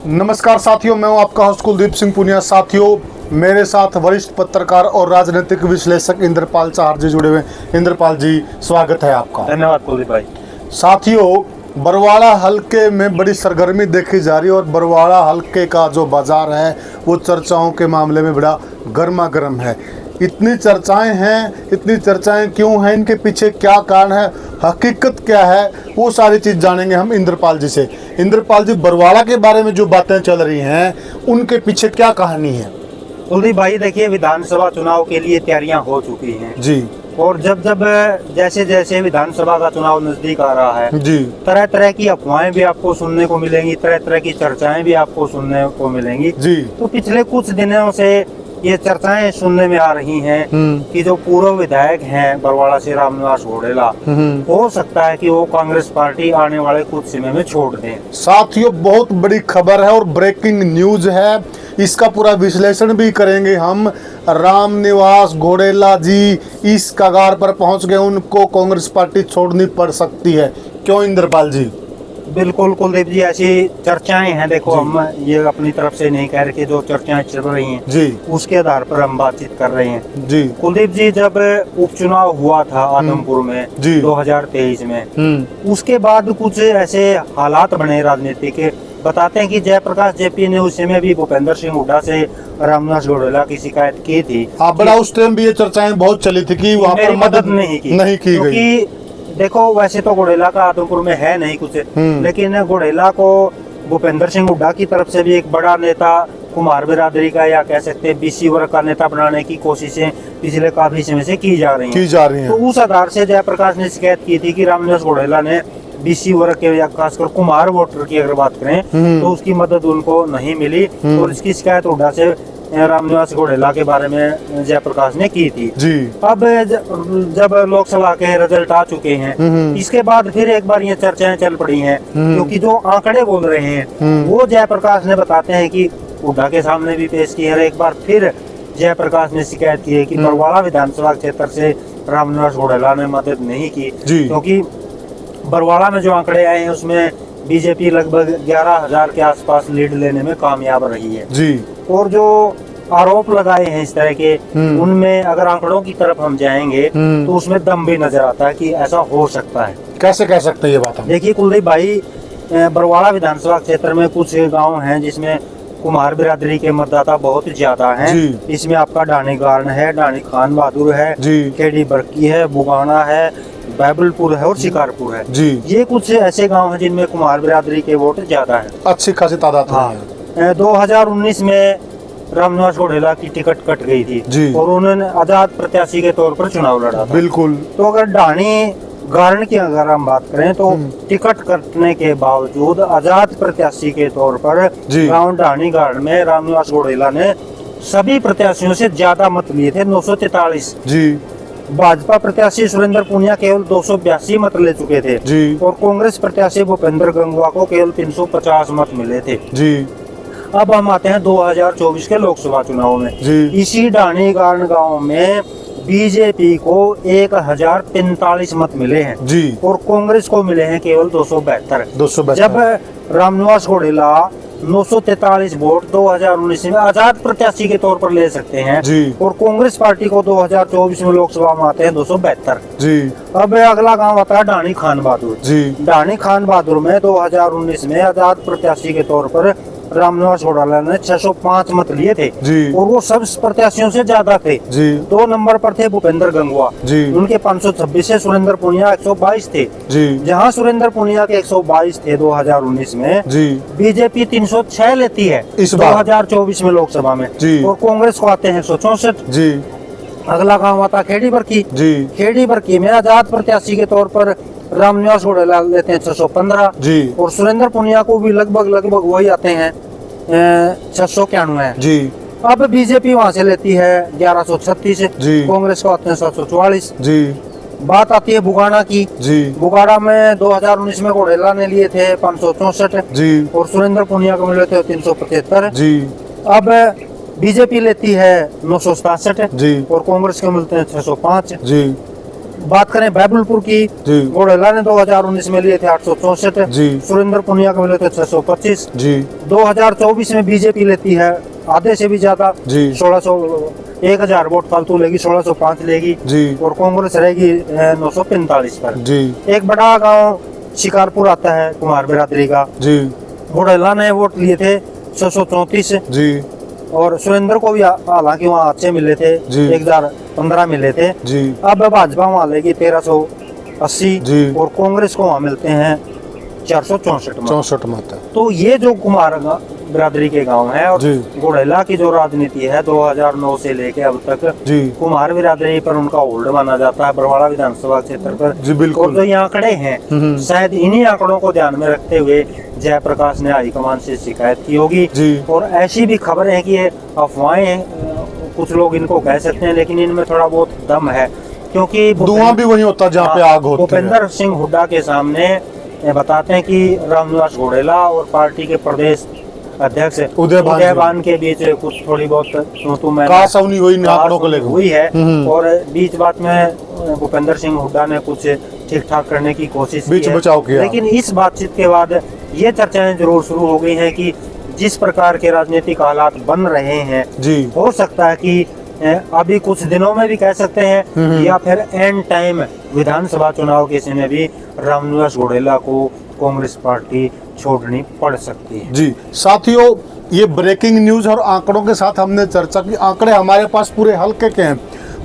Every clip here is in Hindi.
नमस्कार साथियों, मैं हूं आपका होस्ट कुलदीप सिंह पुनिया। साथियों, मेरे साथ वरिष्ठ पत्रकार और राजनीतिक विश्लेषक इंद्रपाल चाहर जी जुड़े हुए। इंद्रपाल जी, स्वागत है आपका। धन्यवाद कुलदीप भाई। साथियों, बरवाड़ा हलके में बड़ी सरगर्मी देखी जा रही है और बरवाड़ा हलके का जो बाजार है वो चर्चाओं के मामले में बड़ा गर्मा गर्म है। इतनी चर्चाएं क्यों हैं, इनके पीछे क्या कारण है, हकीकत क्या है, वो सारी चीज़ जानेंगे हम इंद्रपाल जी से। इंद्रपाल जी, बरवाड़ा के बारे में जो बातें चल रही हैं उनके पीछे क्या कहानी है? कुलदीप भाई, देखिए, विधानसभा चुनाव के लिए तैयारियां हो चुकी हैं जी। और जब जैसे जैसे विधानसभा का चुनाव नजदीक आ रहा है जी। तरह तरह की अफवाहें भी आपको सुनने को मिलेंगी, तरह तरह की चर्चाएं भी आपको सुनने को मिलेंगी। जी। तो पिछले कुछ दिनों से ये चर्चाएं सुनने में आ रही हैं कि जो पूर्व विधायक हैं बरवाड़ा से रामनिवास घोडेला, हो सकता है कि वो कांग्रेस पार्टी आने वाले कुछ समय में छोड़ दें। साथियों, बहुत बड़ी खबर है और ब्रेकिंग न्यूज है, इसका पूरा विश्लेषण भी करेंगे हम। रामनिवास घोडेला जी इस कगार पर पहुंच गए, उनको कांग्रेस पार्टी छोड़नी पड़ सकती है। क्यों इंद्रपाल जी? बिल्कुल कुलदीप जी, ऐसी चर्चाएं हैं। देखो, हम ये अपनी तरफ से नहीं कह रहे कि जो चर्चाएं चल रही हैं जी, उसके आधार पर हम बातचीत कर रहे हैं। जी। कुलदीप जी, जब उपचुनाव हुआ था आदमपुर में जी। 2023 में, उसके बाद कुछ ऐसे हालात बने राजनीति के, बताते हैं कि जयप्रकाश जेपी ने उस समय भी भूपेंद्र सिंह हुड्डा से रामनिवास घोडेला की शिकायत की थी। बड़ा उस टाइम भी ये चर्चाएं बहुत चली थी कि वहाँ पर मदद नहीं की गई। देखो, वैसे तो घोडेला का आदमपुर में है नहीं कुछ, लेकिन घोडेला को भूपेंद्र सिंह हुड्डा की तरफ से भी एक बड़ा नेता, कुमार बिरादरी का या कह सकते हैं बीसी वर्ग का नेता बनाने की कोशिशें पिछले काफी समय से की जा रही हैं। तो उस आधार से जयप्रकाश ने शिकायत की थी कि रामनिवास घोडेला ने बीसी वर्ग के या खासकर कुमार वोटर की अगर बात करें तो उसकी मदद उनको नहीं मिली और इसकी शिकायत हुड्डा से रामनिवास घोडेला के बारे में जयप्रकाश ने की थी। जी। अब जब लोकसभा के रिजल्ट आ चुके हैं, इसके बाद फिर एक बार ये चर्चाएं चल पड़ी हैं, क्योंकि जो आंकड़े बोल रहे हैं वो जयप्रकाश ने बताते हैं कि हुड्डा के सामने भी पेश किए हैं। एक बार फिर जयप्रकाश ने शिकायत की है कि बरवाड़ा विधानसभा क्षेत्र से रामनिवास घोडेला ने मदद नहीं की, क्योंकि बरवाड़ा में जो आंकड़े आए हैं उसमें बीजेपी लगभग 11,000 के आसपास लीड लेने में कामयाब रही है। जी। और जो आरोप लगाए हैं इस तरह के, उनमें अगर आंकड़ों की तरफ हम जाएंगे तो उसमें दम भी नजर आता है कि ऐसा हो सकता है। कैसे कह सकते हैं ये बात? देखिए कुलदीप भाई, बरवाड़ा विधानसभा क्षेत्र में कुछ गांव हैं जिसमें कुमार बिरादरी के मतदाता बहुत ज्यादा हैं। इसमें आपका डानी गार्न है, डानी खान बहादुर है, केडी बरकी है, बुगाना है, बैबलपुर है और शिकारपुर है। जी। ये कुछ ऐसे गांव हैं जिनमें कुमार बिरादरी के वोट ज्यादा है, अच्छी खासी तादाद है। 2019 में रामनिवास घोडेला की टिकट कट गई थी और उन्होंने आजाद प्रत्याशी के तौर पर चुनाव लड़ा था। बिल्कुल। तो अगर डानी गार्न की अगर हम बात करें तो टिकट कटने के बावजूद आजाद प्रत्याशी के तौर पर गांव डानी गार्न में रामनिवास घोडेला ने सभी प्रत्याशियों से ज्यादा मत लिए थे, 943। जी। भाजपा प्रत्याशी सुरेंद्र पुनिया केवल 282 मत ले चुके थे और कांग्रेस प्रत्याशी भूपेंद्र गंगवा को केवल 350 मत मिले थे। जी। अब हम आते हैं 2024 के लोकसभा चुनाव में। इसी डानी गार्न गांव में बीजेपी को 1045 मत मिले हैं और कांग्रेस को मिले हैं केवल 272। जब रामनिवास घोडेला 943 वोट 2019 में आजाद प्रत्याशी के तौर पर ले सकते हैं और कांग्रेस पार्टी को 2024 में लोकसभा में आते हैं 272। अब अगला गांव आता है डानी खान बहादुर। डानी खान बहादुर में 2019 में आजाद प्रत्याशी के तौर पर रामनिवास घोडेला ने 605 मत लिए थे और वो सब प्रत्याशियों से ज्यादा थे। 2 नंबर पर थे भूपेंद्र गंगवा, उनके 526 है, सुरेंद्र पुनिया 122 थे। जहां सुरेंद्र पुनिया के 122 थे 2019 में, बीजेपी 306 लेती है इस 2024 में लोकसभा में और कांग्रेस को आते हैं 164। अगला गाँव आता खेड़ी बरकी। खेड़ी बरकी में आजाद प्रत्याशी के तौर पर रामनिवास घोडेला लेते हैं 615 और सुरेंद्र पुनिया को भी लगभग वही आते हैं 691। अब बीजेपी वहां से लेती है 1136, कांग्रेस को आते हैं 744। बात आती है बुगाना की। बुगाड़ा में 2019 में घोडेला ने लिए थे 564 और सुरेंद्र पुनिया को मिले थे 375। अब बीजेपी लेती है 967 और कांग्रेस को मिलते हैं 605। बात करें बैबलपुर की, जी। घोड़ेला ने 2019 में लिए थे 864, जी। सुरेंद्र पुनिया को मिले थे 625। जी 2024 में बीजेपी लेती है आधे से भी ज्यादा, जी। 1000 वोट फालतू लेगी, 1605 लेगी। जी। और कांग्रेस रहेगी 945 पर। जी एक बड़ा गांव शिकारपुर आता है कुमार बिरादरी का, जी घोड़ेला ने वोट लिए थे 634 जी और सुरेंद्र को भी हालांकि वहाँ अच्छे मिले थे, जी। 1015 मिले थे। जी अब भाजपा वहाँ लेगी 1380 जी। और कांग्रेस को वहाँ मिलते हैं 464 मत। 64 मत है। तो ये जो कुमार बिरादरी के गांव है और जी। घोड़ेला की जो राजनीति है 2009 से लेके अब तक जी कुमार बिरादरी पर उनका होल्ड माना जाता है बरवाड़ा विधानसभा क्षेत्र पर। जी बिल्कुल। और जो ये आंकड़े हैं शायद इन्हीं आंकड़ों को ध्यान में रखते हुए जयप्रकाश ने हाईकमान से शिकायत की होगी। जी। और ऐसी भी खबरें हैं कि ये अफवाहें, कुछ लोग इनको कह सकते हैं, लेकिन इनमें थोड़ा बहुत दम है, क्योंकि धुआं भी वही होता है जहाँ पे आग होती है। भूपेंद्र सिंह हुड्डा के सामने बताते हैं कि रामनिवास घोड़ेला और पार्टी के प्रदेश अध्यक्ष उदयभान के बीच कुछ थोड़ी बहुत कहासुनी हुई इन आंकड़ों को लेकर हुई है। और बीच बात में भूपेंद्र सिंह हुड्डा ने कुछ ठीक ठाक करने की कोशिश बीच की बचाव किया। लेकिन इस बातचीत के बाद ये चर्चाएं जरूर शुरू हो गई हैं कि जिस प्रकार के राजनीतिक हालात बन रहे हैं, जी हो सकता है कि अभी कुछ दिनों में भी कह सकते हैं या फिर एंड टाइम विधानसभा चुनाव के समय भी रामनिवास घोड़ेला को कांग्रेस पार्टी छोड़नी पड़ सकती है। जी साथियों, ये ब्रेकिंग न्यूज और आंकड़ों के साथ हमने चर्चा की। आंकड़े हमारे पास पूरे हल्के के हैं,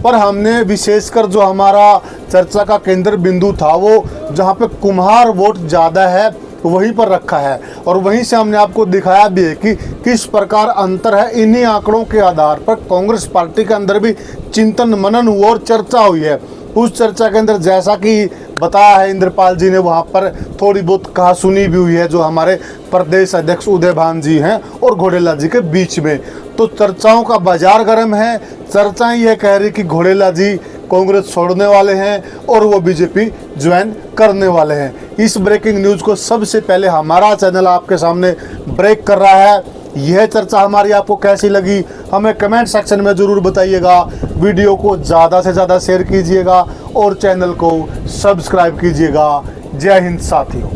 पर हमने विशेषकर जो हमारा चर्चा का केंद्र बिंदु था वो जहाँ पे कुम्हार वोट ज़्यादा है वहीं पर रखा है, और वहीं से हमने आपको दिखाया भी है कि किस प्रकार अंतर है। इन्हीं आंकड़ों के आधार पर कांग्रेस पार्टी के अंदर भी चिंतन मनन हुआ और चर्चा हुई है। उस चर्चा के अंदर जैसा कि बताया है इंद्रपाल जी ने, वहाँ पर थोड़ी बहुत कहासुनी भी हुई है जो हमारे प्रदेश अध्यक्ष उदयभान जी हैं और घोड़ेला जी के बीच में। तो चर्चाओं का बाजार गर्म है। चर्चाएं ये कह रही कि घोड़ेला जी कांग्रेस छोड़ने वाले हैं और वो बीजेपी ज्वाइन करने वाले हैं। इस ब्रेकिंग न्यूज़ को सबसे पहले हमारा चैनल आपके सामने ब्रेक कर रहा है। यह चर्चा हमारी आपको कैसी लगी हमें कमेंट सेक्शन में ज़रूर बताइएगा। वीडियो को ज़्यादा से ज़्यादा शेयर कीजिएगा और चैनल को सब्सक्राइब कीजिएगा। जय हिंद साथियों।